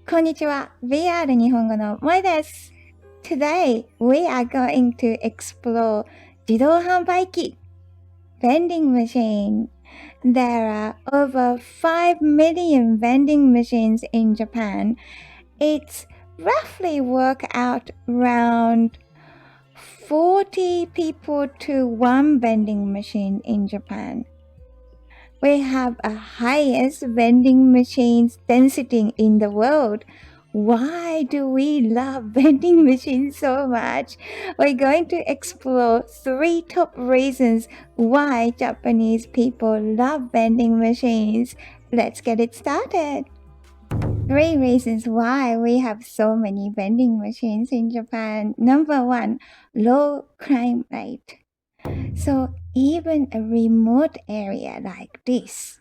こんにちは。VR 日本語の萌です。Today, we are going to explore 自動販売機 vending machine. There are over 5 million vending machines in Japan. It's roughly work out around 40 people to one vending machine in Japan.We have a highest vending machines density in the world. Why do we love vending machines so much? We're going to explore 3 top reasons why Japanese people love vending machines. Let's get it started. 3 reasons why we have so many vending machines in Japan. Number 1, low crime rate.So even a remote area like this,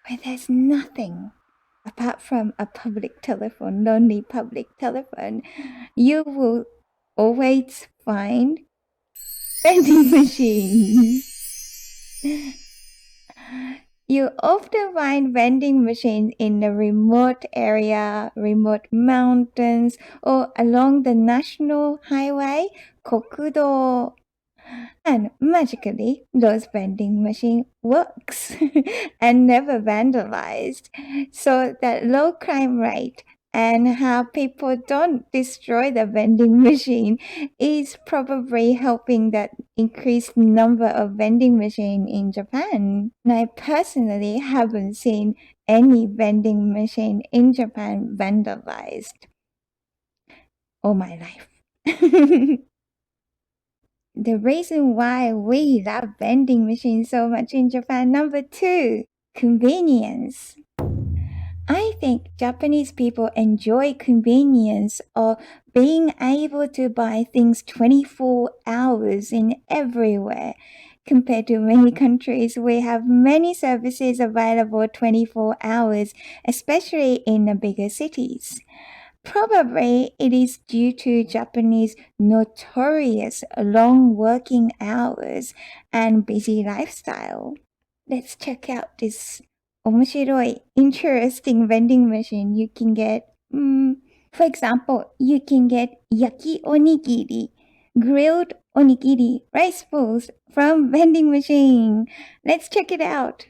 where there's nothing apart from a public telephone, lonely public telephone, you will always find vending machines. You often find vending machines in a remote area, remote mountains, or along the national highway, 国道。And magically, those vending machine works and never vandalized. So that low crime rate and how people don't destroy the vending machine is probably helping that increased number of vending machine in Japan. And I personally haven't seen any vending machine in Japan vandalized all my life.The reason why we love vending machines so much in Japan. Number 2, convenience. I think Japanese people enjoy convenience of being able to buy things 24 hours in everywhere. Compared to many countries, we have many services available 24 hours, especially in the bigger cities.Probably it is due to Japanese notorious long working hours and busy lifestyle. Let's check out this 面白い interesting vending machine you can get. For example, you can get yaki onigiri, grilled onigiri, rice balls from vending machine. Let's check it out.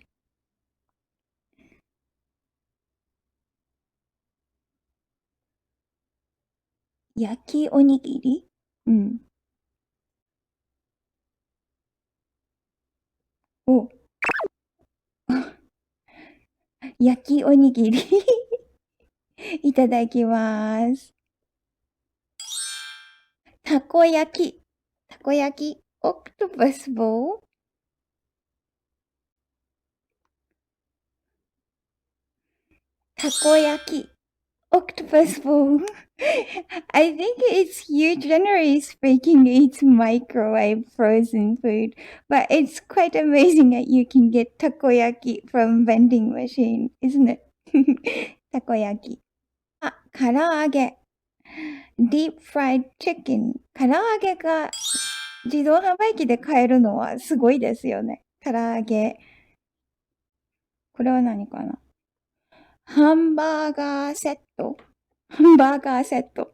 焼きおにぎりお焼きおにぎりいただきます。たこ焼き。たこ焼き。オクトパスボール。たこ焼き。Octopus ball. I think it's you, generally speaking, it's microwave frozen food, but it's quite amazing that you can get takoyaki from vending machine, isn't it? takoyaki. あ、唐揚げ。Deep fried chicken. 唐揚げが自動販売機で買えるのはすごいですよね。唐揚げ。これは何かな？ハンバーガーセット。ハンバーガーセット。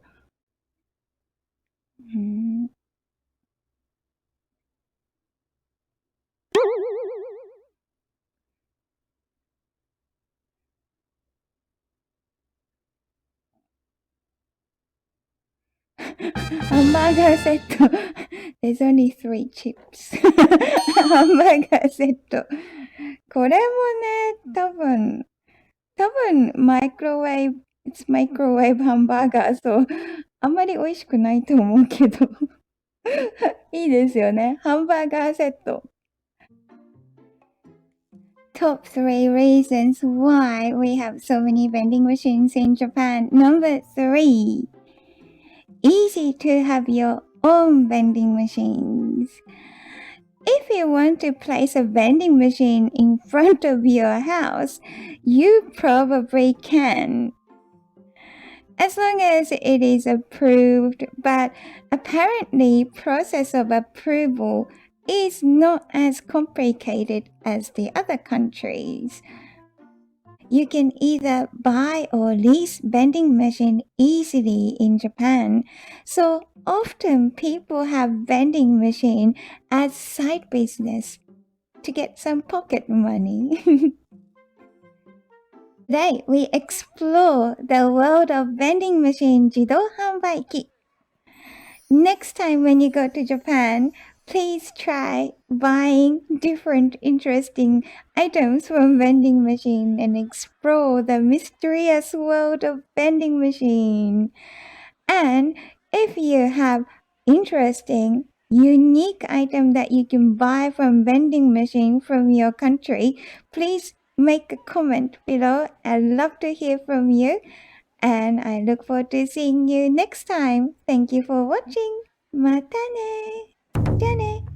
ハンバーガーセット。There's only 3 chips. ハンバーガーセット。これもね、多分、マイクロウェーブ、マイクロウェーブハンバーガー、そう、あんまり美味しくないと思うけど。いいですよね。ハンバーガーセット。Top 3 reasons why we have so many vending machines in Japan. Number 3. Easy to have your own vending machines. If you want to place a vending machine in front of your house, you probably can. As long as it is approved, but apparently process of approval is not as complicated as the other countries. you can either buy or lease vending machine easily in Japan. So often people have vending machine as side business to get some pocket money. Today, we explore the world of vending machine 自動販売機. Next time when you go to Japan, please try buying different interesting items from vending machine and explore the mysterious world of vending machine. And if you have interesting, unique item that you can buy from vending machine from your country, please make a comment below. I'd love to hear from you. And I look forward to seeing you next time. Thank you for watching. またね。じゃあね。